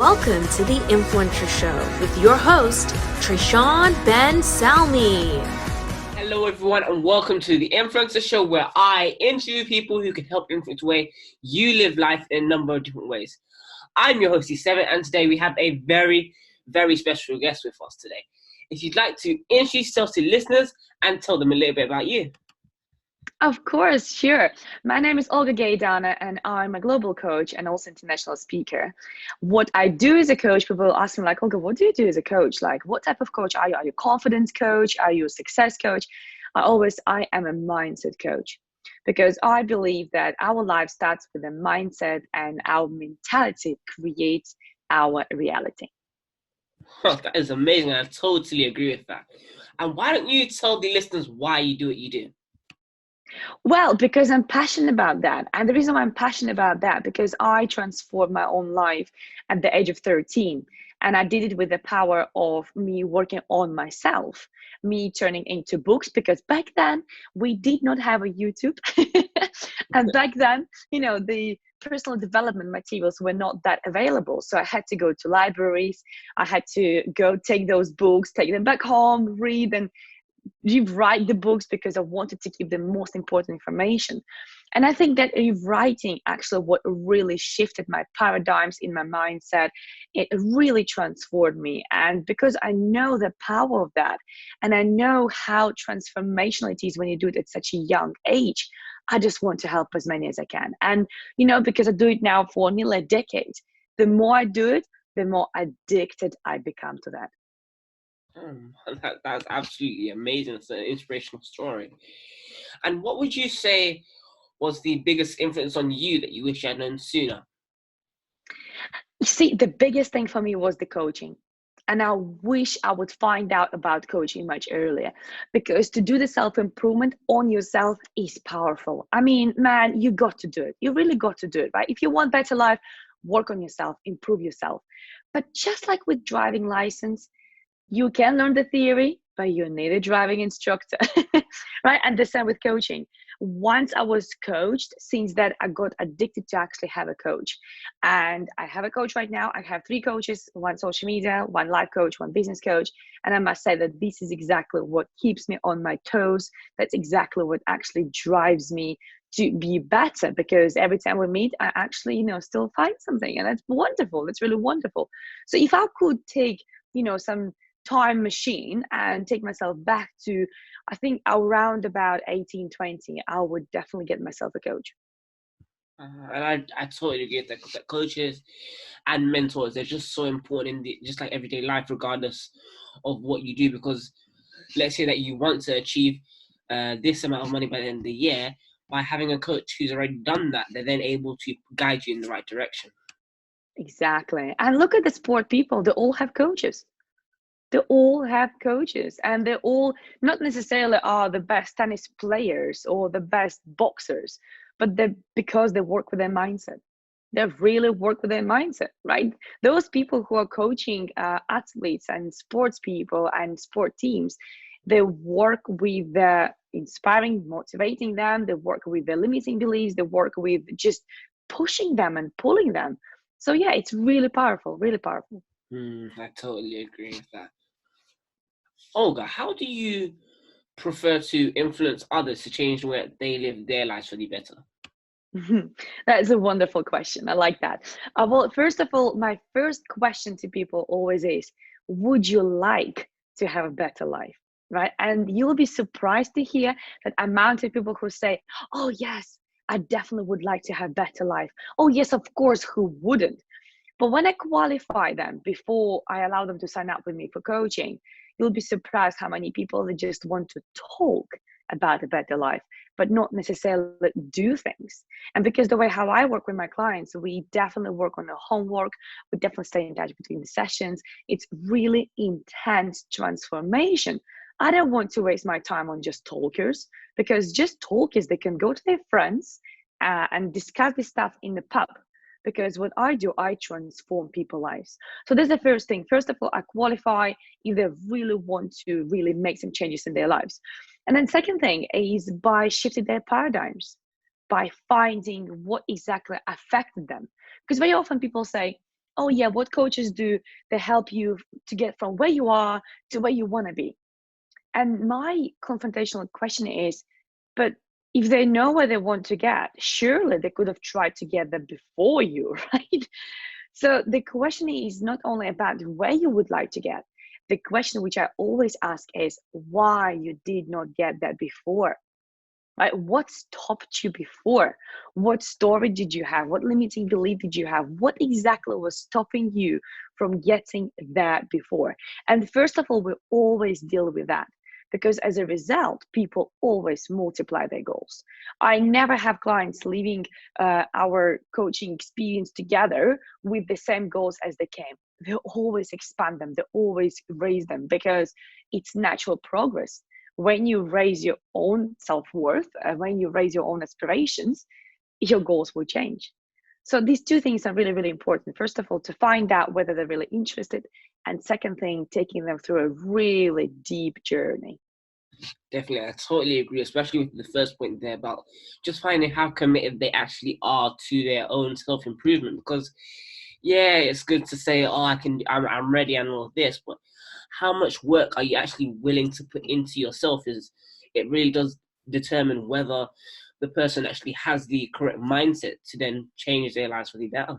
Welcome to the Influencer Show with your host, Trishawn Ben Salmi. Hello, everyone, and welcome to the Influencer Show, where I interview people who can help influence the way you live life in a number of different ways. I'm your host, C7, and today we have a very, very special guest with us today. If you'd like to introduce yourself to listeners and tell them a little bit about you. Of course, sure. My name is Olga Geidane, and I'm a global coach and also international speaker. What I do as a coach, people ask me like, Olga, what do you do as a coach? Like, what type of coach are you? Are you a confidence coach? Are you a success coach? I am a mindset coach because I believe that our life starts with a mindset and our mentality creates our reality. That is amazing. I totally agree with that. And why don't you tell the listeners why you do what you do? Well, because I'm passionate about that. And the reason why I'm passionate about that, because I transformed my own life at the age of 13. And I did it with the power of me working on myself, me turning into books, because back then we did not have a YouTube. And back then, the personal development materials were not that available. So I had to go to libraries. I had to go take those books, take them back home, read, and rewrite the books because I wanted to keep the most important information. And I think that rewriting actually what really shifted my paradigms in my mindset. It really transformed me. And because I know the power of that, and I know how transformational it is when you do it at such a young age, I just want to help as many as I can. And, because I do it now for nearly a decade, the more I do it, the more addicted I become to that. That's absolutely amazing. It's an inspirational story. And what would you say was the biggest influence on you that you wish you had known sooner? You see, the biggest thing for me was the coaching. And I wish I would find out about coaching much earlier, because to do the self-improvement on yourself is powerful. I mean, man, you got to do it. You really got to do it, right? If you want better life, work on yourself, improve yourself. But just like with driving license, you can learn the theory, but you need a driving instructor, right? And the same with coaching. Once I was coached, since that I got addicted to actually have a coach. And I have a coach right now. I have 3 coaches, 1 social media, 1 life coach, 1 business coach. And I must say that this is exactly what keeps me on my toes. That's exactly what actually drives me to be better, because every time we meet, I actually, still find something. And that's wonderful. That's really wonderful. So if I could take, some time machine and take myself back to, I think, around about 18-20, I would definitely get myself a coach. And I totally agree with that coaches and mentors, they're just so important in just like everyday life, regardless of what you do. Because let's say that you want to achieve this amount of money by the end of the year, by having a coach who's already done that, they're then able to guide you in the right direction. Exactly. And look at the sport people, they all have coaches. They all have coaches, and they all not necessarily are the best tennis players or the best boxers, but because they work with their mindset. They really work with their mindset, right? Those people who are coaching athletes and sports people and sport teams, they work with the inspiring, motivating them. They work with the limiting beliefs. They work with just pushing them and pulling them. So yeah, it's really powerful, really powerful. I totally agree with that. Olga, how do you prefer to influence others to change the way they live their lives for the better? That is a wonderful question. I like that. Well, first of all, my first question to people always is, would you like to have a better life? Right? And you'll be surprised to hear that amount of people who say, oh, yes, I definitely would like to have a better life. Oh, yes, of course, who wouldn't? But when I qualify them before I allow them to sign up with me for coaching, you'll be surprised how many people they just want to talk about a better life, but not necessarily do things. And because the way how I work with my clients, we definitely work on the homework. We definitely stay in touch between the sessions. It's really intense transformation. I don't want to waste my time on just talkers, because just talkers, they can go to their friends and discuss this stuff in the pub. Because what I do, I transform people's lives. So that's the first thing. First of all, I qualify if they really want to really make some changes in their lives. And then second thing is by shifting their paradigms, by finding what exactly affected them. Because very often people say, oh yeah, what coaches do, they help you to get from where you are to where you want to be. And my confrontational question is, but if they know where they want to get, surely they could have tried to get there before you, right? So the question is not only about where you would like to get. The question which I always ask is why you did not get there before. Right? What stopped you before? What story did you have? What limiting belief did you have? What exactly was stopping you from getting there before? And first of all, we always deal with that, because as a result, people always multiply their goals. I never have clients leaving our coaching experience together with the same goals as they came. They always expand them, they always raise them, because it's natural progress. When you raise your own self-worth, when you raise your own aspirations, your goals will change. So these two things are really, really important. First of all, to find out whether they're really interested. And second thing, taking them through a really deep journey. Definitely, I totally agree, especially with the first point there about just finding how committed they actually are to their own self-improvement. Because, yeah, it's good to say, oh, I'm ready and all of this, but how much work are you actually willing to put into yourself it really does determine whether the person actually has the correct mindset to then change their lives for the better.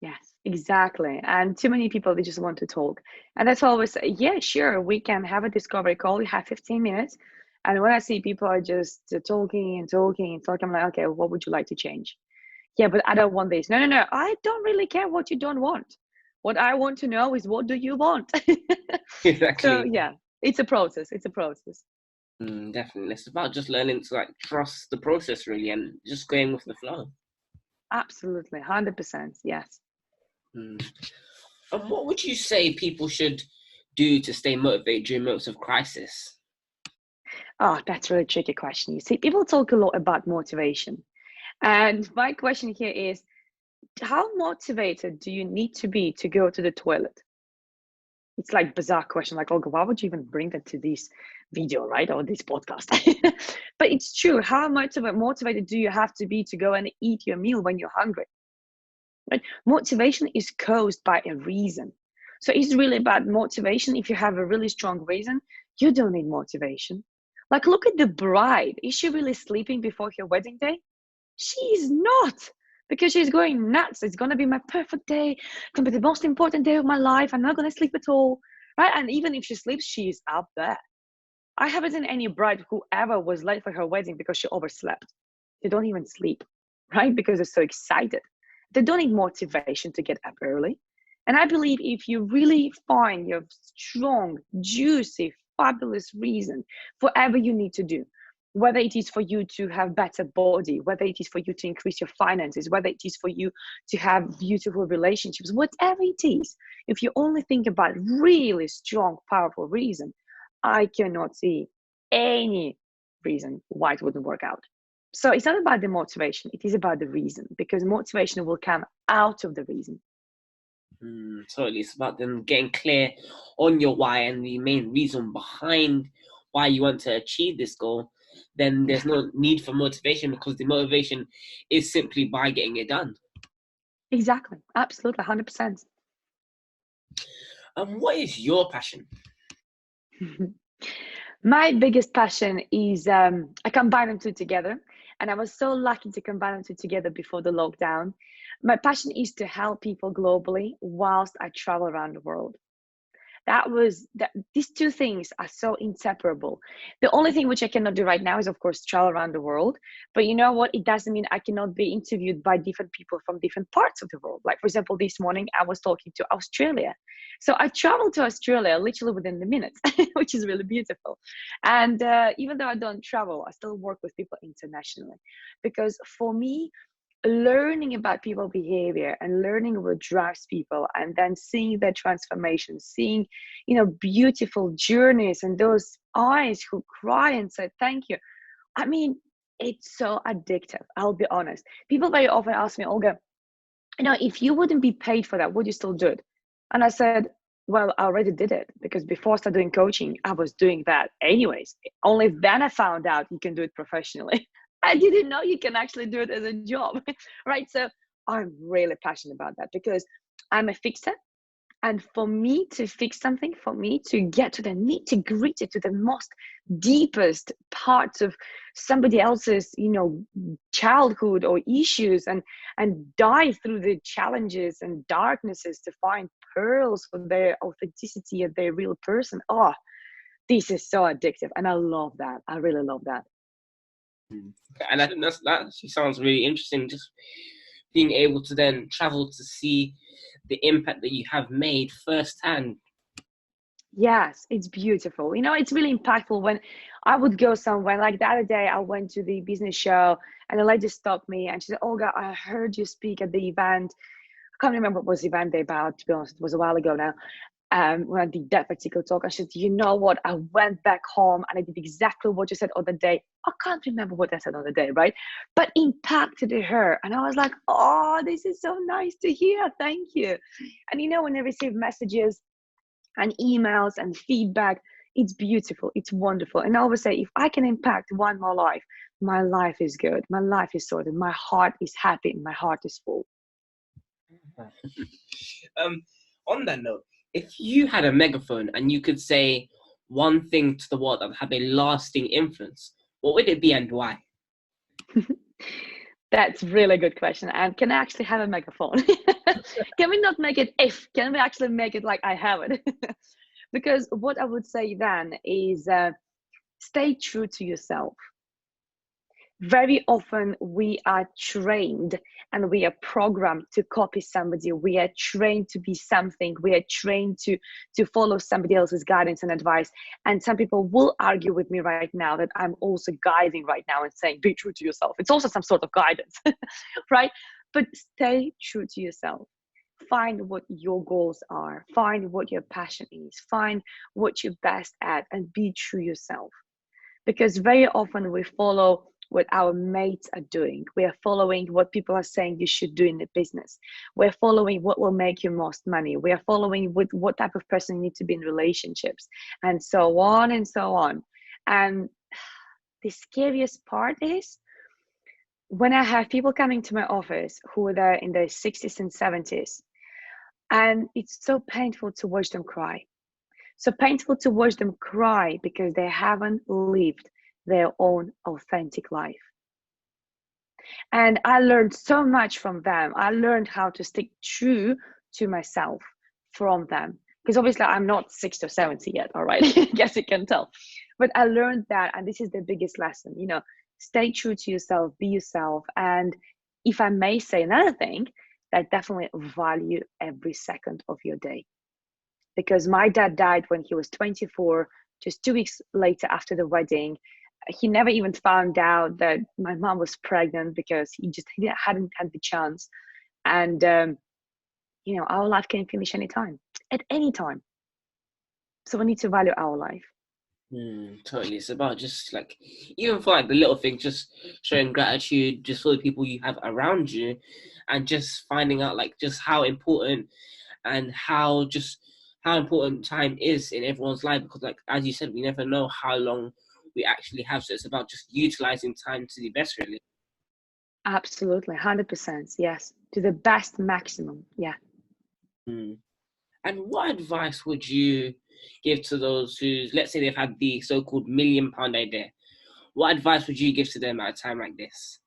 Yes, exactly. And too many people, they just want to talk. And that's why I always say, yeah, sure, we can have a discovery call. We have 15 minutes. And when I see people are just talking and talking and talking, I'm like, okay, what would you like to change? Yeah, but I don't want this. No, no, no. I don't really care what you don't want. What I want to know is, what do you want? So Exactly. yeah, it's a process. It's a process. Definitely. It's about just learning to like trust the process really and just going with the flow. Absolutely. 100%. Yes. Mm. And what would you say people should do to stay motivated during moments of crisis? Oh, that's a really tricky question. You see, people talk a lot about motivation. And my question here is, how motivated do you need to be to go to the toilet? It's like bizarre question, like, Olga, why would you even bring that to this video, right? Or this podcast? But it's true. How motivated do you have to be to go and eat your meal when you're hungry? Right? Motivation is caused by a reason. So it's really about motivation. If you have a really strong reason, you don't need motivation. Like, look at the bride. Is she really sleeping before her wedding day? She's not, because she's going nuts. It's going to be my perfect day. It's going to be the most important day of my life. I'm not going to sleep at all. Right? And even if she sleeps, she's up there. I haven't seen any bride who ever was late for her wedding because she overslept. They don't even sleep, right? Because they're so excited. They don't need motivation to get up early. And I believe if you really find your strong, juicy, fabulous reason for whatever you need to do, whether it is for you to have better body, whether it is for you to increase your finances, whether it is for you to have beautiful relationships, whatever it is, if you only think about really strong, powerful reason, I cannot see any reason why it wouldn't work out. So it's not about the motivation, it is about the reason, because motivation will come out of the reason. Totally. It's about them getting clear on your why and the main reason behind why you want to achieve this goal. Then there's no need for motivation, because the motivation is simply by getting it done. Exactly. Absolutely. 100%. And what is your passion? My biggest passion is I combine them two together. And I was so lucky to combine them two together before the lockdown. My passion is to help people globally whilst I travel around the world. These two things are so inseparable. The only thing which I cannot do right now is, of course, travel around the world. But you know what? It doesn't mean I cannot be interviewed by different people from different parts of the world. Like, for example, this morning I was talking to Australia. So I traveled to Australia literally within the minutes, which is really beautiful. And even though I don't travel, I still work with people internationally. Because for me, learning about people behavior and learning what drives people, and then seeing their transformation, seeing beautiful journeys and those eyes who cry and say thank you, I mean, it's so addictive. I'll be honest, people very often ask me, Olga, if you wouldn't be paid for that, would you still do it? And I said, well, I already did it, because before I started doing coaching, I was doing that anyways. Only then I found out you can do it professionally. I didn't know you can actually do it as a job, right? So I'm really passionate about that, because I'm a fixer. And for me to fix something, for me to get to the nitty gritty, to the most deepest parts of somebody else's, childhood or issues, and dive through the challenges and darknesses to find pearls for their authenticity and their real person. Oh, this is so addictive, and I love that. I really love that. And I think that actually sounds really interesting. Just being able to then travel to see the impact that you have made firsthand. Yes, it's beautiful. It's really impactful when I would go somewhere. Like the other day, I went to the business show and the lady stopped me and she said, Olga, I heard you speak at the event. I can't remember what was the event about, to be honest. It was a while ago now. When I did that particular talk, I said, you know what? I went back home and I did exactly what you said on the day. I can't remember what I said on the day, right? But impacted her. And I was like, oh, this is so nice to hear. Thank you. And when I receive messages and emails and feedback, it's beautiful, it's wonderful. And I always say, if I can impact one more life, my life is good, my life is sorted, my heart is happy, and my heart is full. On that note, if you had a megaphone and you could say one thing to the world that would have a lasting influence, what would it be and why? That's a really good question. And can I actually have a megaphone? Can we not make it if? Can we actually make it like I have it? Because what I would say then is stay true to yourself. Very often we are trained and we are programmed to copy somebody. We are trained to be something. We are trained to follow somebody else's guidance and advice. And some people will argue with me right now that I'm also guiding right now and saying, be true to yourself. It's also some sort of guidance, right? But stay true to yourself. Find what your goals are. Find what your passion is. Find what you're best at and be true yourself. Because very often we follow what our mates are doing. We are following what people are saying you should do in the business. We're following what will make you most money. We are following with what type of person you need to be in relationships, and so on and so on. And the scariest part is when I have people coming to my office who are there in their 60s and 70s, and it's so painful to watch them cry. So painful to watch them cry because they haven't lived their own authentic life. And I learned so much from them. I learned how to stick true to myself from them. Because obviously I'm not 60 or 70 yet, all right? I guess you can tell. But I learned that, and this is the biggest lesson, stay true to yourself, be yourself. And if I may say another thing, that definitely value every second of your day. Because my dad died when he was 24, just 2 weeks later after the wedding. He never even found out that my mom was pregnant because he hadn't had the chance. And, our life can finish anytime, at any time. So we need to value our life. Totally. It's about just even for the little things, just showing gratitude just for the people you have around you, and just finding out just how important and how important time is in everyone's life, because as you said, we never know how long we actually have. So it's about just utilizing time to the best, really. Absolutely. 100%. Yes. To the best maximum. Yeah. And what advice would you give to those who, let's say they've had the so-called £1 million idea? What advice would you give to them at a time like this?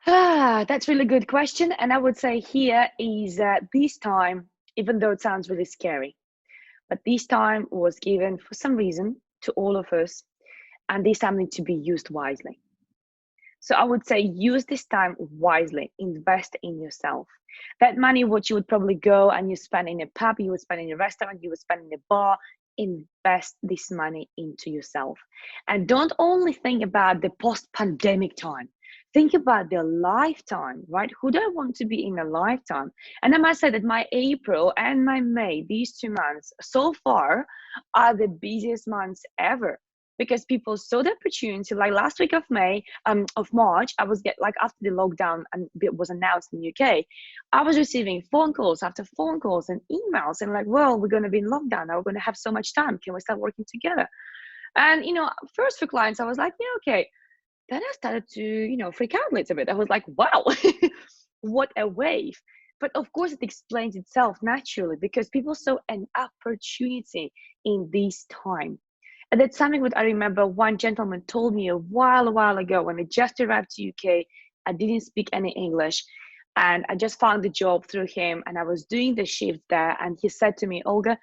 That's a really good question. And I would say here is this time, even though it sounds really scary, but this time was given for some reason to all of us, and this time needs to be used wisely. So I would say use this time wisely, invest in yourself. That money, what you would probably go and you spend in a pub, you would spend in a restaurant, you would spend in a bar, invest this money into yourself. And don't only think about the post-pandemic time. Think about their lifetime, right? Who do I want to be in a lifetime? And I must say that my April and my May, these 2 months so far, are the busiest months ever. Because people saw the opportunity. Like last week of March, I was after the lockdown and it was announced in the UK, I was receiving phone calls after phone calls and emails and well, we're going to be in lockdown now. We're going to have so much time. Can we start working together? And, first for clients, I was like, yeah, okay. Then I started to, freak out a little bit. I was like, wow, what a wave. But of course, it explains itself naturally because people saw an opportunity in this time. And that's something that I remember one gentleman told me a while ago when I just arrived to UK. I didn't speak any English and I just found the job through him and I was doing the shift there. And he said to me, Olga,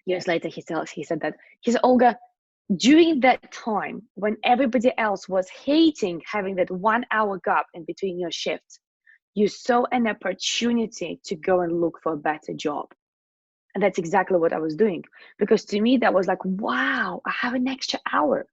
years later, he said, Olga, during that time when everybody else was hating having that 1 hour gap in between your shifts, you saw an opportunity to go and look for a better job. And that's exactly what I was doing. Because to me, that was like, wow, I have an extra hour.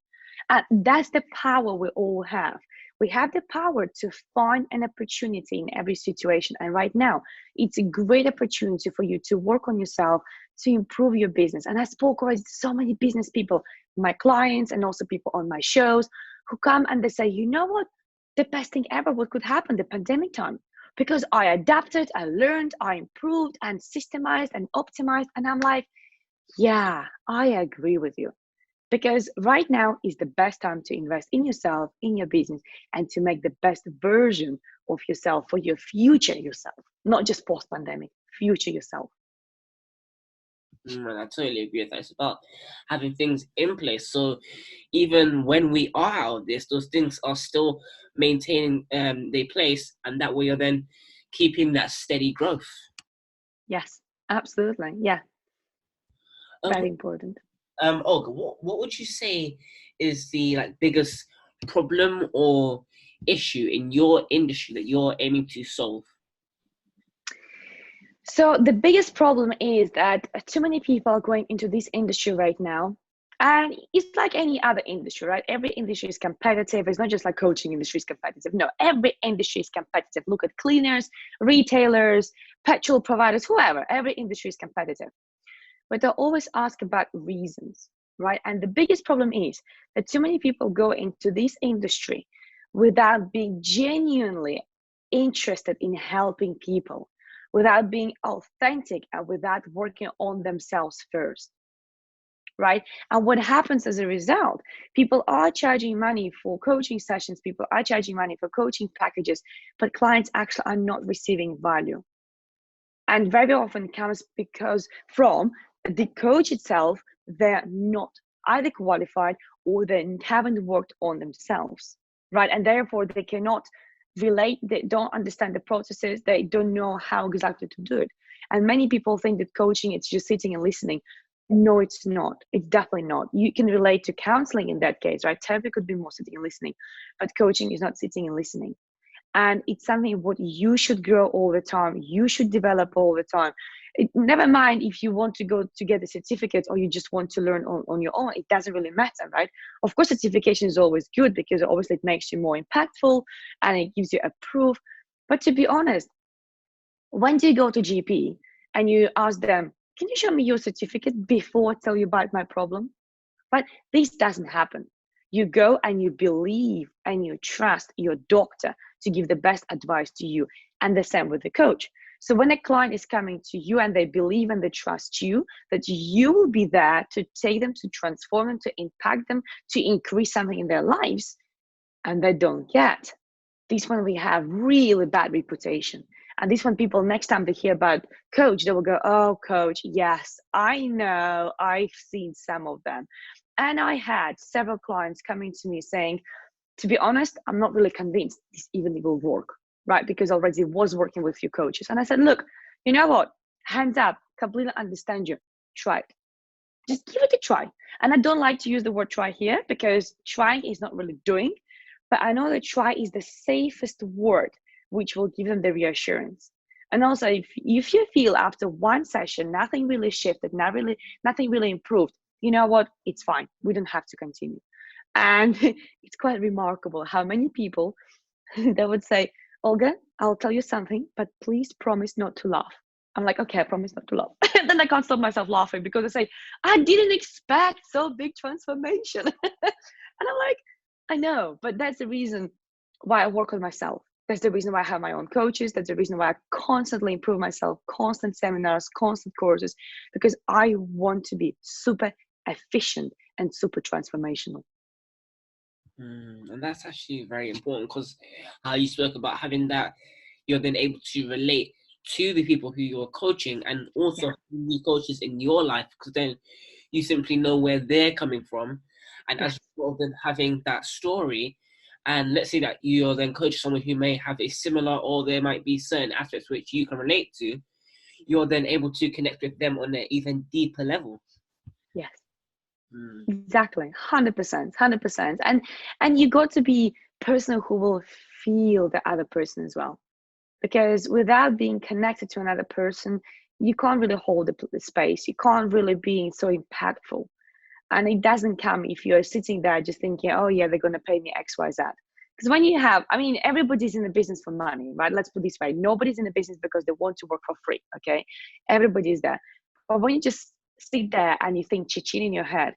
And that's the power we all have. We have the power to find an opportunity in every situation. And right now, it's a great opportunity for you to work on yourself, to improve your business. And I spoke already to so many business people, my clients, and also people on my shows who come and they say, you know what? The best thing ever, what could happen, the pandemic time. Because I adapted, I learned, I improved and systemized and optimized. And I'm like, yeah, I agree with you. Because right now is the best time to invest in yourself, in your business, and to make the best version of yourself for your future yourself, not just post-pandemic, future yourself. And I totally agree with that. It's about having things in place. So even when we are out of this, those things are still maintaining their place, and that way you're then keeping that steady growth. Yes, absolutely. Yeah. Very important. Olga, what would you say is the biggest problem or issue in your industry that you're aiming to solve? So the biggest problem is that too many people are going into this industry right now. And it's like any other industry, right? Every industry is competitive. It's not just like coaching industry is competitive. No, every industry is competitive. Look at cleaners, retailers, petrol providers, whoever. Every industry is competitive. But they always ask about reasons, right? And the biggest problem is that too many people go into this industry without being genuinely interested in helping people, without being authentic, and without working on themselves first, right? And what happens as a result, people are charging money for coaching sessions, people are charging money for coaching packages, but clients actually are not receiving value. And very often comes because from the coach itself, they're not either qualified or they haven't worked on themselves, right? And therefore they cannot relate, they don't understand the processes, they don't know how exactly to do it. And many people think that coaching is just sitting and listening. No, it's not. It's definitely not. You can relate to counseling in that case, right? Therapy could be more sitting and listening, but coaching is not sitting and listening. And it's something what you should grow all the time. You should develop all the time. Never mind if you want to go to get a certificate or you just want to learn on your own. It doesn't really matter, right? Of course, certification is always good because obviously it makes you more impactful and it gives you a proof. But to be honest, when do you go to GP and you ask them, can you show me your certificate before I tell you about my problem? But this doesn't happen. You go and you believe and you trust your doctor to give the best advice to you. And the same with the coach. So when a client is coming to you and they believe and they trust you, that you will be there to take them, to transform them, to impact them, to increase something in their lives, and they don't get. This one we have really bad reputation. And this one people, next time they hear about coach, they will go, oh, coach, yes, I know, I've seen some of them. And I had several clients coming to me saying, to be honest, I'm not really convinced this even will work, right? Because already was working with few coaches. And I said, look, you know what? Hands up, completely understand you. Try it. Just give it a try. And I don't like to use the word try here because trying is not really doing. But I know that try is the safest word which will give them the reassurance. And also, if you feel after one session, nothing really shifted, nothing really improved, you know what? It's fine. We don't have to continue. And it's quite remarkable how many people that would say, Olga, I'll tell you something, but please promise not to laugh. I'm like, okay, I promise not to laugh. And then I can't stop myself laughing because I say, I didn't expect so big transformation. And I'm like, I know, but that's the reason why I work on myself. That's the reason why I have my own coaches. That's the reason why I constantly improve myself, constant seminars, constant courses, because I want to be super efficient and super transformational. And that's actually very important because how you spoke about having that, you're then able to relate to the people who you're coaching, and also Yeah. the coaches in your life, because then you simply know where they're coming from. And as Yes. a result of then having that story, and let's say that you're then coaching someone who may have a similar, or there might be certain aspects which you can relate to, you're then able to connect with them on an even deeper level. Yes. Mm. Exactly. 100%. 100%. And you got to be person who will feel the other person as well, because without being connected to another person, you can't really hold the space. You can't really be so impactful. And it doesn't come if you're sitting there just thinking, oh yeah, they're going to pay me XYZ. Because when you have, I mean, everybody's in the business for money, right? Let's put it this way. Nobody's in the business because they want to work for free. Okay. Everybody is there. But when you just sit there and you think ching in your head,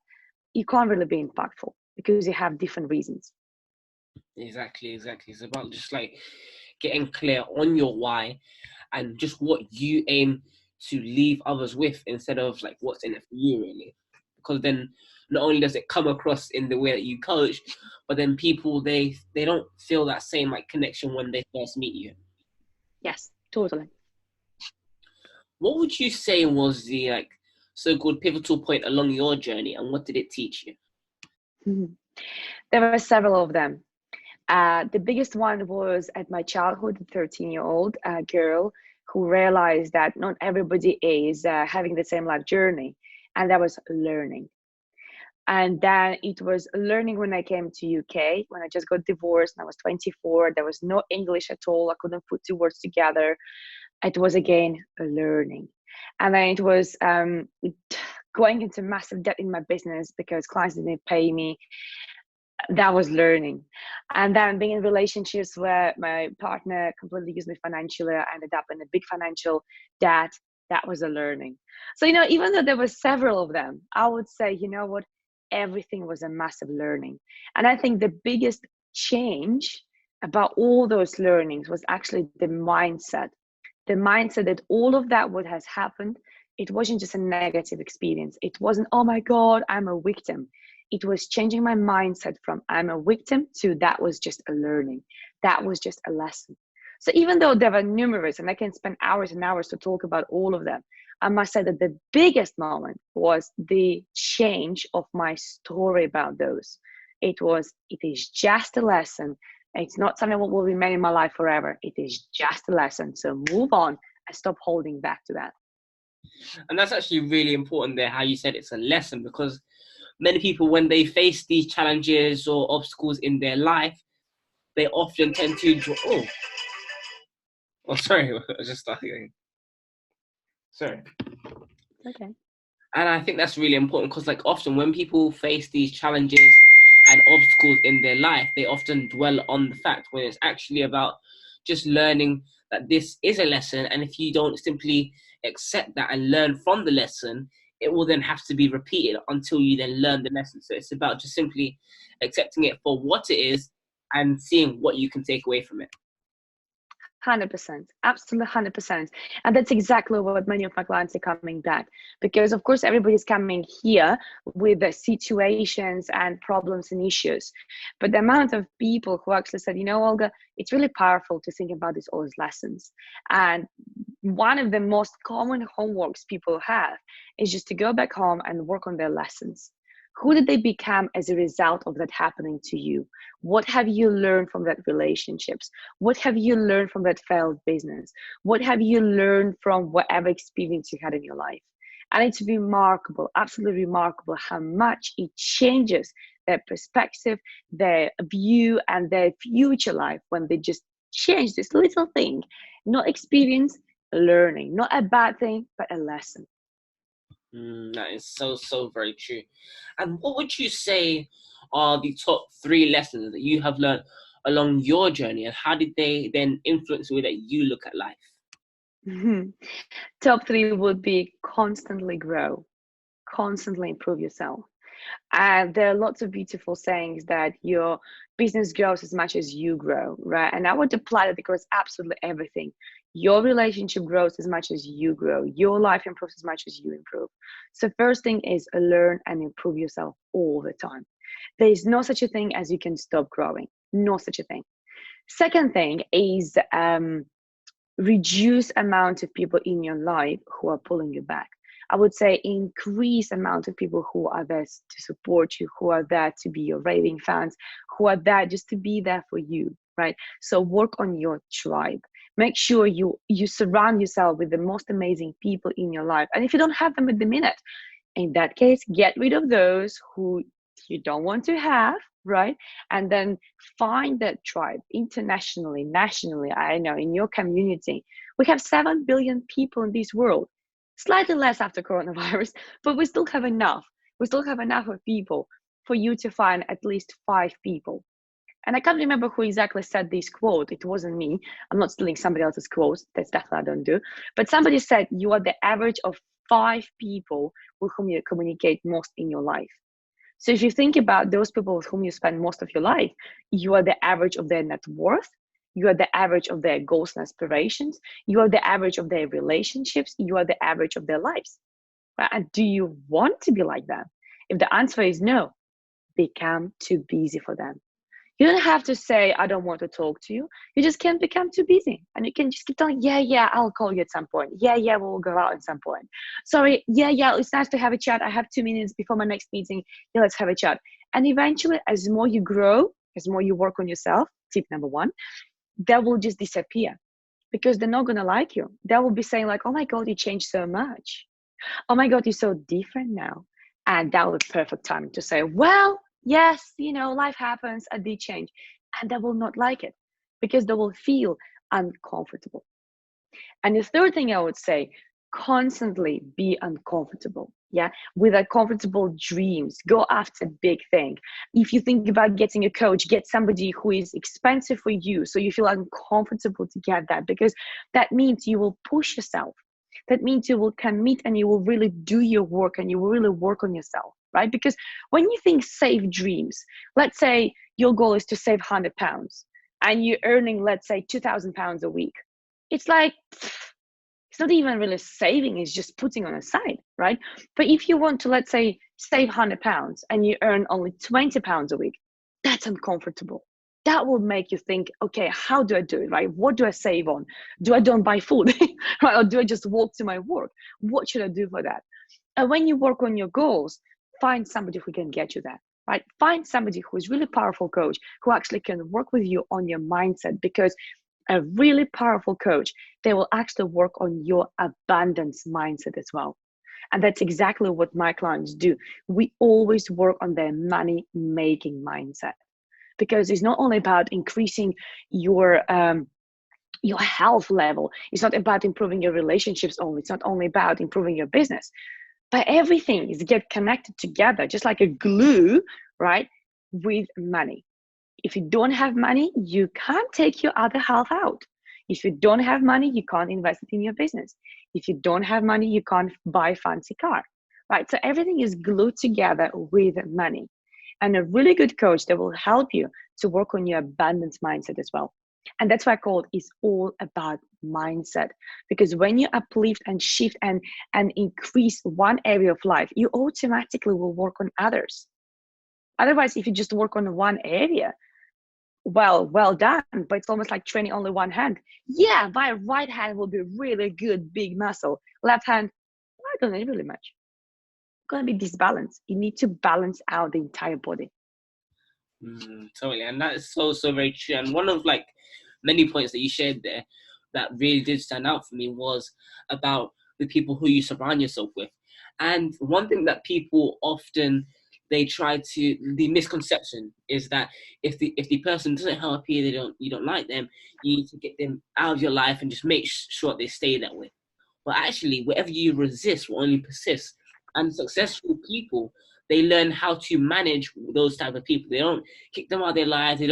you can't really be impactful because you have different reasons. Exactly. It's about just like getting clear on your why and just what you aim to leave others with, instead of like what's in it for you, really. Because then not only does it come across in the way that you coach, but then people, they don't feel that same like connection when they first meet you. Yes, totally. What would you say was the like so-called pivotal point along your journey, and what did it teach you? Mhm. There were several of them. The biggest one was at my childhood, a 13-year-old girl who realized that not everybody is having the same life journey. And that was learning. And then it was learning when I came to UK, when I just got divorced and I was 24. There was no English at all. I couldn't put two words together. It was again a learning. And then it was going into massive debt in my business because clients didn't pay me. That was learning. And then being in relationships where my partner completely used me financially, I ended up in a big financial debt. That was a learning. So, even though there were several of them, I would say, what, everything was a massive learning. And I think the biggest change about all those learnings was actually the mindset that all of that what has happened, it wasn't just a negative experience. It wasn't, oh my God, I'm a victim. It was changing my mindset from I'm a victim to that was just a learning. That was just a lesson. So even though there were numerous, and I can spend hours and hours to talk about all of them, I must say that the biggest moment was the change of my story about those. It is just a lesson. It's not something that will remain in my life forever. It is just a lesson. So move on and stop holding back to that. And that's actually really important there, how you said it's a lesson, because many people, when they face these challenges or obstacles in their life, they often tend to sorry, I just started. Sorry. Okay. And I think that's really important, because like often when people face these challenges and obstacles in their life, they often dwell on the fact, when it's actually about just learning that this is a lesson. And if you don't simply accept that and learn from the lesson, it will then have to be repeated until you then learn the lesson. So it's about just simply accepting it for what it is and seeing what you can take away from it. 100%, absolutely 100%. And that's exactly what many of my clients are coming back, because of course everybody's coming here with the situations and problems and issues, but the amount of people who actually said, Olga, it's really powerful to think about this all as lessons. And one of the most common homeworks people have is just to go back home and work on their lessons. Who did they become as a result of that happening to you? What have you learned from that relationships? What have you learned from that failed business? What have you learned from whatever experience you had in your life? And it's remarkable, absolutely remarkable how much it changes their perspective, their view, and their future life when they just change this little thing. Not experience, learning. Not a bad thing, but a lesson. That is so very true. And what would you say are the top 3 lessons that you have learned along your journey, and how did they then influence the way that you look at life? Top 3 would be constantly grow, constantly improve yourself. And there are lots of beautiful sayings that your business grows as much as you grow, right? And I would apply that across absolutely everything. Your relationship grows as much as you grow. Your life improves as much as you improve. So first thing is learn and improve yourself all the time. There is no such a thing as you can stop growing. No such a thing. Second thing is reduce amount of people in your life who are pulling you back. I would say increase amount of people who are there to support you, who are there to be your raving fans, who are there just to be there for you, right? So work on your tribe. Make sure you surround yourself with the most amazing people in your life. And if you don't have them at the minute, in that case, get rid of those who you don't want to have, right? And then find that tribe internationally, nationally. I know in your community, we have 7 billion people in this world, slightly less after coronavirus, but we still have enough. We still have enough of people for you to find at least 5 people. And I can't remember who exactly said this quote. It wasn't me. I'm not stealing somebody else's quotes. That's definitely I don't do. But somebody said you are the average of 5 people with whom you communicate most in your life. So if you think about those people with whom you spend most of your life, you are the average of their net worth. You are the average of their goals and aspirations. You are the average of their relationships. You are the average of their lives. Right? And do you want to be like that? If the answer is no, become too busy for them. You don't have to say, I don't want to talk to you. You just can't become too busy. And you can just keep telling, yeah, I'll call you at some point. Yeah, we'll go out at some point. Sorry, yeah, it's nice to have a chat. I have 2 minutes before my next meeting. Yeah, let's have a chat. And eventually, as more you grow, as more you work on yourself, tip number 1, that will just disappear because they're not going to like you. They will be saying like, oh my God, you changed so much. Oh my God, you're so different now. And that was the perfect time to say, well, yes, life happens, I did change. And they will not like it because they will feel uncomfortable. And the third thing I would say, constantly be uncomfortable. Yeah, with uncomfortable dreams, go after big thing. If you think about getting a coach, get somebody who is expensive for you, so you feel uncomfortable to get that, because that means you will push yourself. That means you will commit and you will really do your work and you will really work on yourself, right? Because when you think save dreams, let's say your goal is to save £100 and you're earning, let's say, £2,000 a week. It's like, it's not even really saving, it's just putting on a side, right? But if you want to, let's say, save £100 and you earn only £20 a week, that's uncomfortable. That will make you think, okay, how do I do it, right? What do I save on? Do I don't buy food, right? Or do I just walk to my work? What should I do for that? And when you work on your goals, find somebody who can get you there, right? Find somebody who is really powerful coach who actually can work with you on your mindset, because a really powerful coach, they will actually work on your abundance mindset as well. And that's exactly what my clients do. We always work on their money making mindset, because it's not only about increasing your health level. It's not about improving your relationships only. It's not only about improving your business, but everything is get connected together, just like a glue, right? With money. If you don't have money, you can't take your other half out. If you don't have money, you can't invest it in your business. If you don't have money, you can't buy a fancy car, right? So everything is glued together with money. And a really good coach that will help you to work on your abundance mindset as well. And that's why I call it's all about mindset. Because when you uplift and shift and increase one area of life, you automatically will work on others. Otherwise, if you just work on one area, well done, but it's almost like training only one hand. Yeah, my right hand will be really good, big muscle. Left hand, I don't need really much. Gonna be disbalanced. You need to balance out the entire body. Totally, and that is so very true. And one of like many points that you shared there that really did stand out for me was about the people who you surround yourself with. And one thing that people often the misconception is that if the person doesn't help you, you don't like them, you need to get them out of your life and just make sure they stay that way. But actually, whatever you resist will only persist. And successful people, they learn how to manage those type of people. They don't kick them out of their lives. They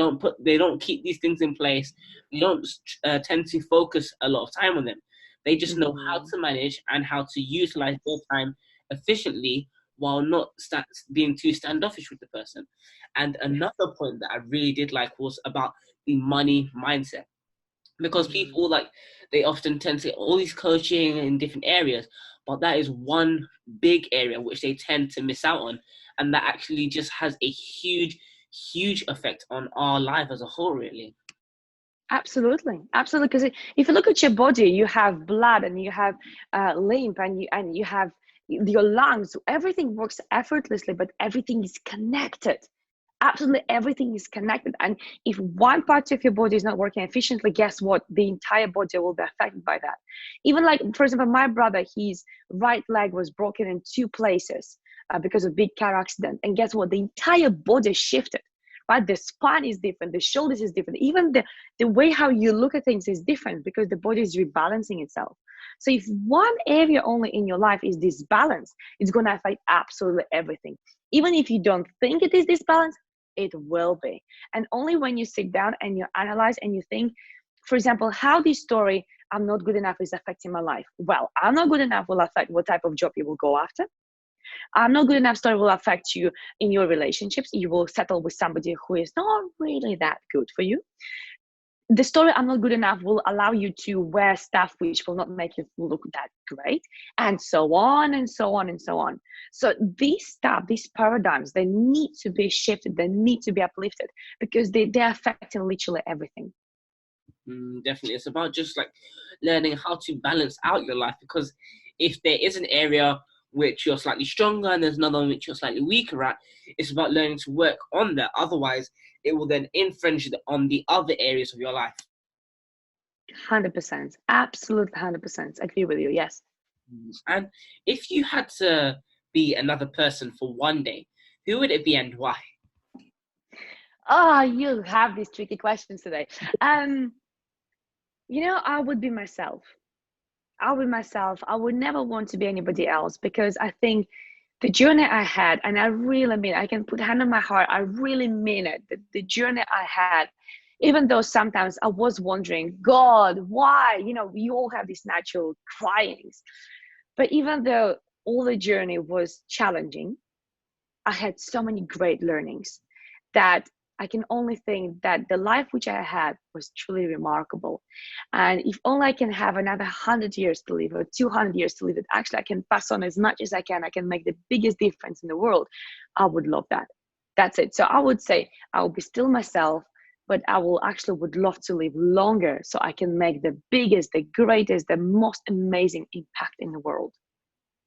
don't keep these things in place. They don't tend to focus a lot of time on them. They just know how to manage and how to utilize their time efficiently while not being too standoffish with the person. And another point that I really did like was about the money mindset. Because people they often tend to get all these coaching in different areas, but that is one big area which they tend to miss out on, and that actually just has a huge effect on our life as a whole, really. Absolutely, absolutely. Because if you look at your body, you have blood and you have lymph and you have your lungs. Everything works effortlessly, but everything is connected. Absolutely, everything is connected. And if one part of your body is not working efficiently, guess what? The entire body will be affected by that. Even like, for example, my brother, his right leg was broken in two places because of big car accident. And guess what? The entire body shifted. Right, the spine is different, the shoulders is different, even the way how you look at things is different because the body is rebalancing itself. So if one area only in your life is disbalanced, it's going to affect absolutely everything. Even if you don't think it is disbalanced, it will be. And only when you sit down and you analyze and you think, for example, how this story, I'm not good enough, is affecting my life. Well, I'm not good enough will affect what type of job you will go after. I'm not good enough story will affect you in your relationships. You will settle with somebody who is not really that good for you. The story I'm not good enough will allow you to wear stuff which will not make you look that great, and so on and so on and so on. So these stuff, these paradigms, they need to be shifted, they need to be uplifted because they're affecting literally everything. Definitely, it's about just like learning how to balance out your life, because if there is an area which you're slightly stronger and there's another one which you're slightly weaker at, it's about learning to work on that. Otherwise, it will then infringe on the other areas of your life. 100%, absolute 100%. Agree with you. Yes. And if you had to be another person for one day, who would it be and why? Oh, you have these tricky questions today. I would be myself. I'll be myself. I would never want to be anybody else because I think the journey I had, and I really mean, I can put hand on my heart, I really mean it. The journey I had, even though sometimes I was wondering, God, why? We all have these natural cryings. But even though all the journey was challenging, I had so many great learnings that I can only think that the life which I had was truly remarkable. And if only I can have another 100 years to live or 200 years to live, that actually I can pass on as much as I can make the biggest difference in the world, I would love that. That's it. So I would say I will be still myself, but I would love to live longer so I can make the biggest, the greatest, the most amazing impact in the world.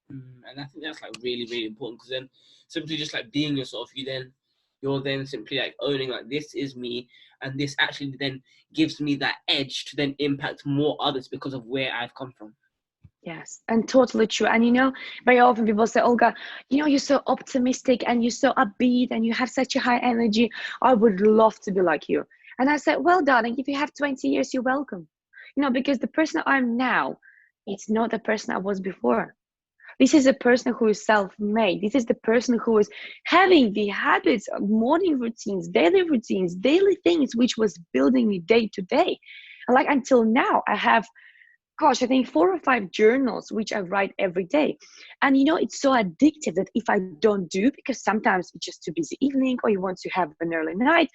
And I think that's like really, really important, because then simply just like being yourself, you're then simply like owning like, this is me, and this actually then gives me that edge to then impact more others because of where I've come from. Yes, and totally true. And very often people say, Olga, you're so optimistic and you're so upbeat and you have such a high energy. I would love to be like you. And I said, well, darling, if you have 20 years, you're welcome. Because the person I'm now, it's not the person I was before. This is a person who is self-made. This is the person who is having the habits, morning routines, daily things, which was building me day to day. And like until now, I have, I think 4 or 5 journals, which I write every day. And it's so addictive that if I don't do, because sometimes it's just too busy evening or you want to have an early night,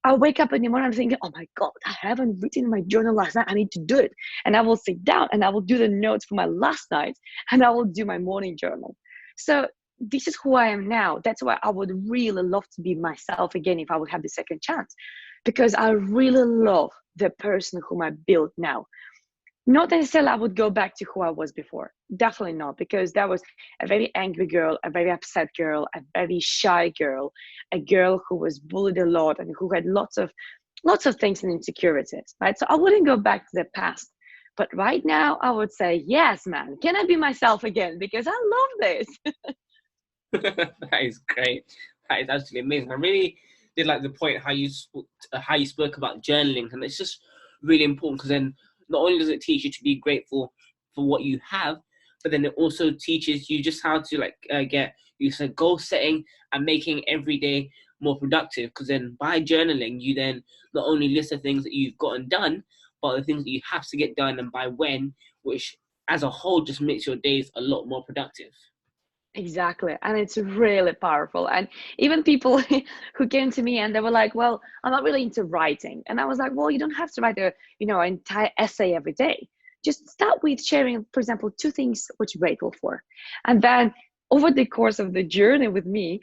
I wake up in the morning, I'm thinking, oh my God, I haven't written my journal last night. I need to do it. And I will sit down and I will do the notes for my last night and I will do my morning journal. So this is who I am now. That's why I would really love to be myself again if I would have the second chance, because I really love the person whom I built now. Not necessarily I would go back to who I was before. Definitely not, because that was a very angry girl, a very upset girl, a very shy girl, a girl who was bullied a lot and who had lots of things and insecurities, right? So I wouldn't go back to the past. But right now I would say, yes, man, can I be myself again? Because I love this. That is great. That is absolutely amazing. I really did like the point how you spoke about journaling, and it's just really important, because then not only does it teach you to be grateful for what you have, but then it also teaches you just how to get goal setting and making every day more productive. Because then by journaling, you then not only list the things that you've gotten done, but the things that you have to get done and by when, which as a whole just makes your days a lot more productive. Exactly. And it's really powerful. And even people who came to me and they were like, well, I'm not really into writing. And I was like, well, you don't have to write an entire essay every day. Just start with sharing, for example, 2 things which you're grateful for. And then over the course of the journey with me,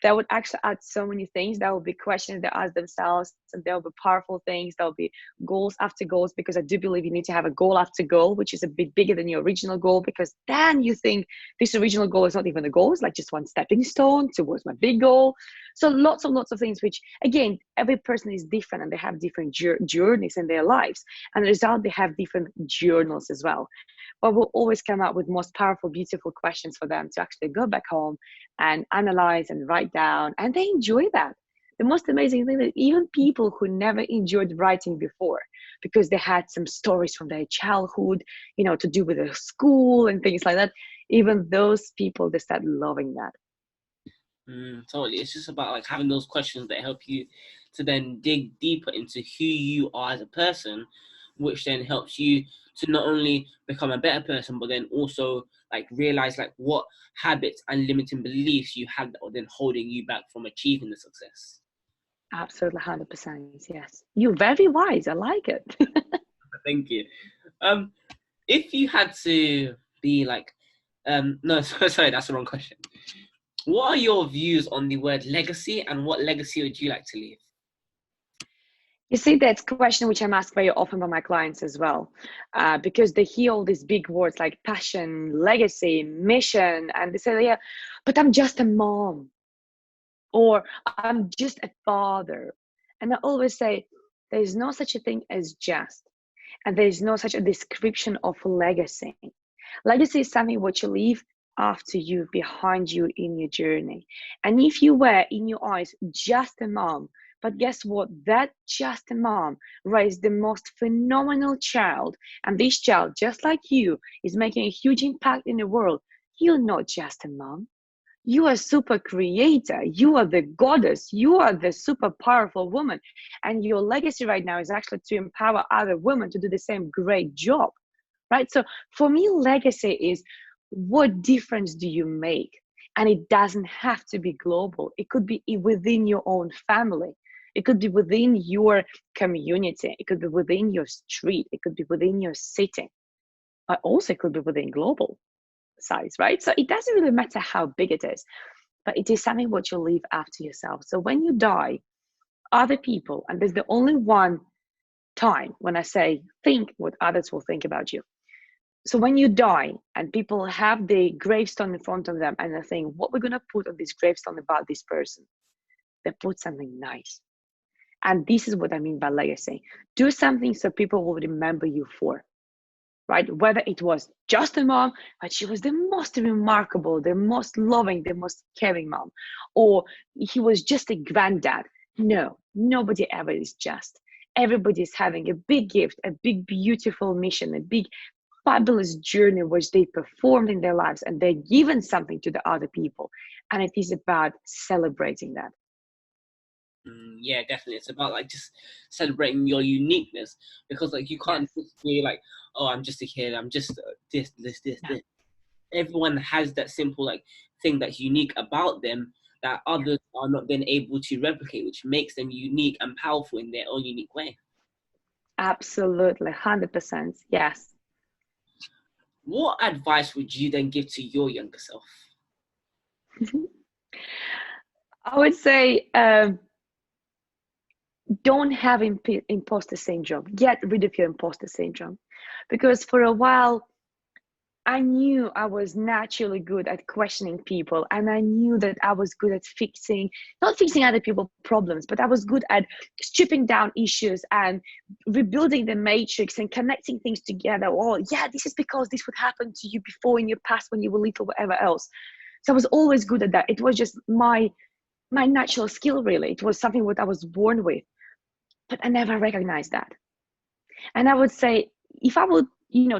that would actually add so many things. That will be questions they ask themselves, and there will be powerful things. There will be goals after goals, because I do believe you need to have a goal after goal, which is a bit bigger than your original goal, because then you think this original goal is not even a goal, it's like just one stepping stone towards my big goal. So lots of things, which again, every person is different and they have different journeys in their lives, and as a result they have different journals as well. But we'll always come up with most powerful, beautiful questions for them to actually go back home and analyze and write down, and they enjoy that. The most amazing thing, that even people who never enjoyed writing before, because they had some stories from their childhood, to do with their school and things like that, even those people, they start loving that. Totally. It's just about like having those questions that help you to then dig deeper into who you are as a person, which then helps you to not only become a better person, but then also like realize like what habits and limiting beliefs you have that are then holding you back from achieving the success. Absolutely, 100%. Yes, you're very wise. I like it. Thank you. If you had to be like, no, sorry, that's the wrong question. What are your views on the word legacy, and what legacy would you like to leave? You see, that's a question which I'm asked very often by my clients as well, because they hear all these big words like passion, legacy, mission, and they say, yeah, but I'm just a mom, or I'm just a father. And I always say, there's no such a thing as just, and there's no such a description of legacy. Legacy is something what you leave after you, behind you in your journey. And if you were, in your eyes, just a mom, but guess what? That just a mom raised the most phenomenal child. And this child, just like you, is making a huge impact in the world. You're not just a mom. You are a super creator. You are the goddess. You are the super powerful woman. And your legacy right now is actually to empower other women to do the same great job. Right? So for me, legacy is, what difference do you make? And it doesn't have to be global. It could be within your own family. It could be within your community. It could be within your street. It could be within your city. But also it could be within global size, right? So it doesn't really matter how big it is, but it is something what you leave after yourself. So when you die, other people, and there's the only one time when I say think what others will think about you. So when you die and people have the gravestone in front of them and they think, what we're going to put on this gravestone about this person, they put something nice. And this is what I mean by legacy. Do something so people will remember you for, right? Whether it was just a mom, but she was the most remarkable, the most loving, the most caring mom, or he was just a granddad. No, nobody ever is just. Everybody is having a big gift, a big, beautiful mission, a big, fabulous journey which they performed in their lives, and they're given something to the other people. And it is about celebrating that. Yeah, definitely. It's about like just celebrating your uniqueness, because like you can't just be like, oh, I'm just a kid, I'm just this. Everyone has that simple like thing that's unique about them that others are not then able to replicate, which makes them unique and powerful in their own unique way. Absolutely, 100%. Yes. What advice would you then give to your younger self? I would say, don't have imposter syndrome. Get rid of your imposter syndrome. Because for a while, I knew I was naturally good at questioning people, and I knew that I was good at not fixing other people's problems, but I was good at stripping down issues and rebuilding the matrix and connecting things together. Oh, yeah, this is because this would happen to you before in your past when you were little, whatever else. So I was always good at that. It was just my natural skill, really. It was something what I was born with, but I never recognized that. And I would say, if I would,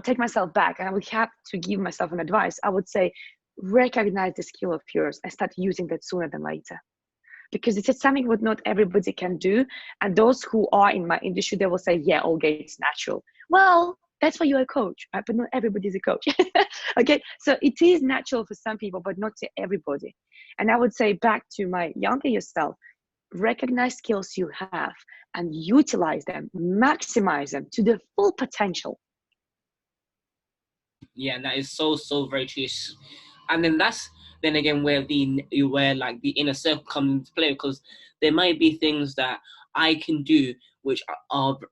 take myself back and I would have to give myself an advice, I would say, recognize the skill of yours and start using that sooner than later. Because it's something what not everybody can do. And those who are in my industry, they will say, yeah, Olga, it's natural. Well, that's why you're a coach, right? But not everybody's a coach. Okay, so it is natural for some people, but not to everybody. And I would say, back to my younger yourself, recognize skills you have and utilize them, maximize them to the full potential. Yeah, and that is so very true. And then that's then again where like the inner circle comes into play, because there might be things that I can do which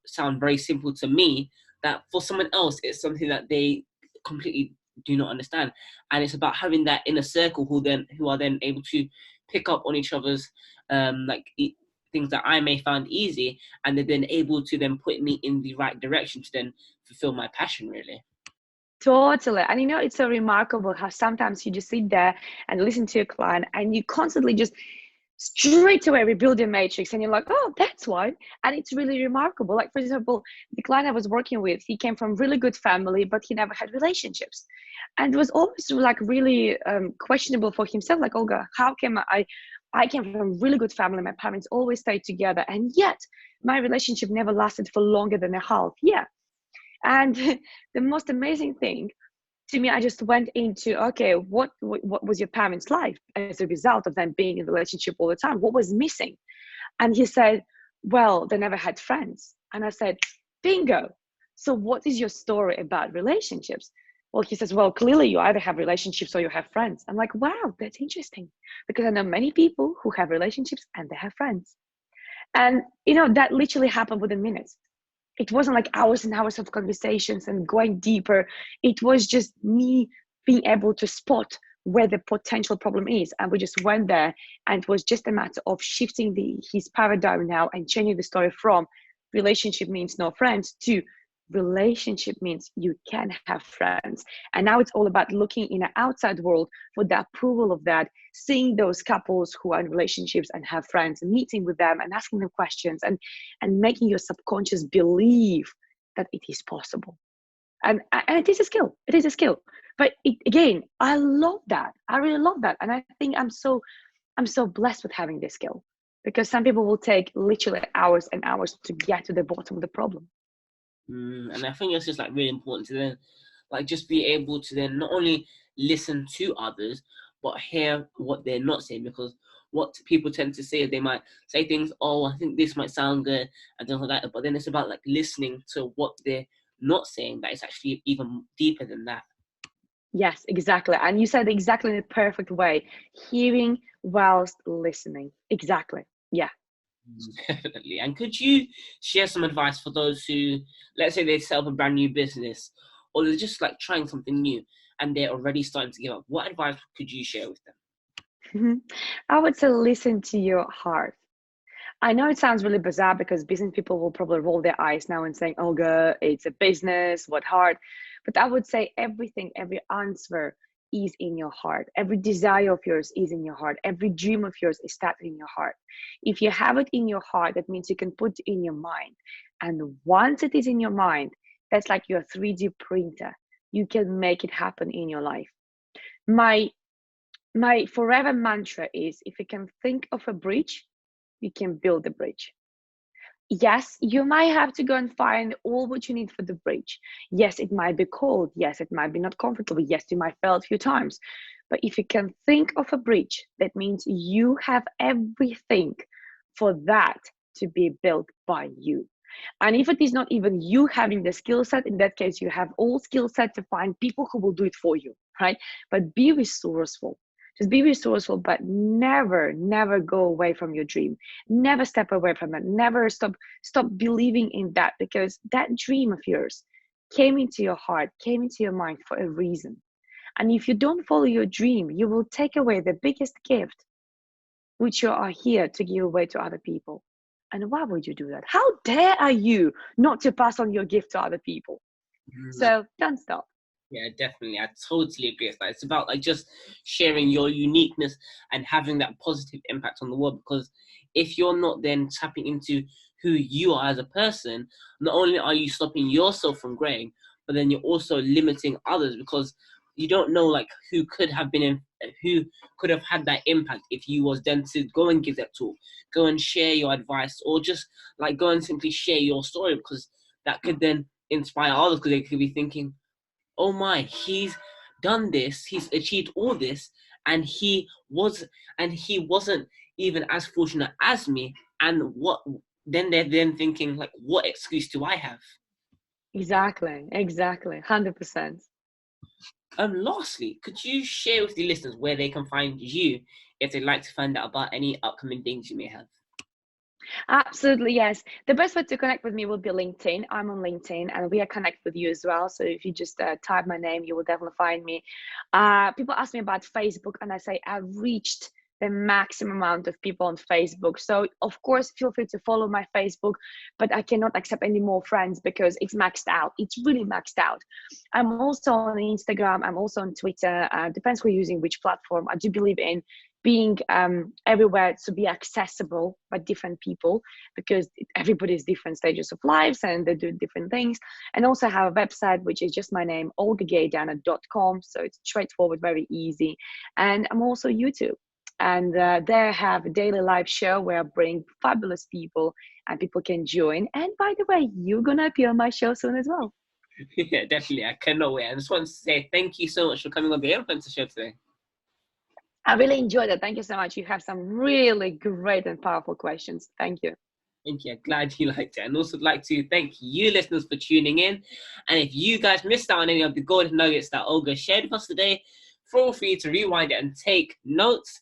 sound very simple to me, that for someone else it's something that they completely do not understand. And it's about having that inner circle who are then able to pick up on each other's things that I may find easy, and they're then able to then put me in the right direction to then fulfill my passion, really. Totally. And it's so remarkable how sometimes you just sit there and listen to your client and you constantly just straight away rebuild your matrix, and you're like, oh, that's why. And it's really remarkable. Like, for example, the client I was working with, he came from really good family, but he never had relationships. And it was always like really questionable for himself. Like, Olga, how can I came from a really good family. My parents always stayed together. And yet my relationship never lasted for longer than a half year. And the most amazing thing to me, I just went into, okay, what was your parents' life as a result of them being in a relationship all the time? What was missing? And he said, well, they never had friends. And I said, bingo. So what is your story about relationships? Well, he says, well, clearly you either have relationships or you have friends. I'm like, wow, that's interesting. Because I know many people who have relationships and they have friends. And, that literally happened within minutes. It wasn't like hours and hours of conversations and going deeper. It was just me being able to spot where the potential problem is. And we just went there, and it was just a matter of shifting his paradigm now and changing the story from relationship means no friends to relationship means you can have friends. And now it's all about looking in the outside world for the approval of that, seeing those couples who are in relationships and have friends, and meeting with them and asking them questions, and making your subconscious believe that it is possible. And it is a skill. It is a skill. But again, I love that. I really love that. And I think I'm so blessed with having this skill, because some people will take literally hours and hours to get to the bottom of the problem. And I think it's just like really important to then like just be able to then not only listen to others but hear what they're not saying, because what people tend to say is they might say things, oh, I think this might sound good and things like that, but then it's about like listening to what they're not saying, that it's actually even deeper than that. Yes, exactly. And you said exactly in the perfect way, hearing whilst listening. Exactly. Yeah. Definitely. And could you share some advice for those who, let's say they set up a brand new business, or they're just like trying something new and they're already starting to give up? What advice could you share with them? I would say listen to your heart. I know it sounds really bizarre, because business people will probably roll their eyes now and saying, Olga, it's a business, what heart? But I would say everything, every answer is in your heart. Every desire of yours is in your heart. Every dream of yours is started in your heart. If you have it in your heart, that means you can put it in your mind. And once it is in your mind, that's like your 3D printer. You can make it happen in your life. My forever mantra is, if you can think of a bridge, you can build the bridge. Yes, you might have to go and find all what you need for the bridge. Yes, it might be cold. Yes, it might be not comfortable. Yes, you might fail a few times. But if you can think of a bridge, that means you have everything for that to be built by you. And if it is not even you having the skill set, in that case, you have all skill set to find people who will do it for you, right? But be resourceful. Just be resourceful, but never go away from your dream. Never step away from it. Never stop believing in that, because that dream of yours came into your heart, came into your mind for a reason. And if you don't follow your dream, you will take away the biggest gift, which you are here to give away to other people. And why would you do that? How dare are you not to pass on your gift to other people? So don't stop. Yeah, definitely. I totally agree with that. It's about like just sharing your uniqueness and having that positive impact on the world. Because if you're not then tapping into who you are as a person, not only are you stopping yourself from growing, but then you're also limiting others, because you don't know like who could have had that impact if you was then to go and give that talk, go and share your advice, or just like go and simply share your story, because that could then inspire others, because they could be thinking, oh my, he's done this, he's achieved all this, and he wasn't even as fortunate as me. And what then they're then thinking like, what excuse do I have? Exactly. 100%. Lastly, could you share with the listeners where they can find you if they'd like to find out about any upcoming things you may have? Absolutely, yes. The best way to connect with me will be LinkedIn. I'm on LinkedIn and we are connected with you as well. So if you just type my name, you will definitely find me. People ask me about Facebook and I say I've reached the maximum amount of people on Facebook. So of course, feel free to follow my Facebook, but I cannot accept any more friends because it's maxed out. It's really maxed out. I'm also on Instagram. I'm also on Twitter. Depends who you're using which platform. I do believe in being everywhere to be accessible by different people because everybody's different stages of lives and they do different things. And also have a website which is just my name, olgageidane.com. So it's straightforward, very easy. And I'm also YouTube. And there I have a daily live show where I bring fabulous people and people can join. And by the way, you're gonna appear on my show soon as well. Yeah, definitely. I cannot wait. I just want to say thank you so much for coming on the Influencer Show today. I really enjoyed it. Thank you so much. You have some really great and powerful questions. Thank you. Thank you. I'm glad you liked it. And also like to thank you listeners for tuning in. And if you guys missed out on any of the golden nuggets that Olga shared with us today, feel free to rewind it and take notes.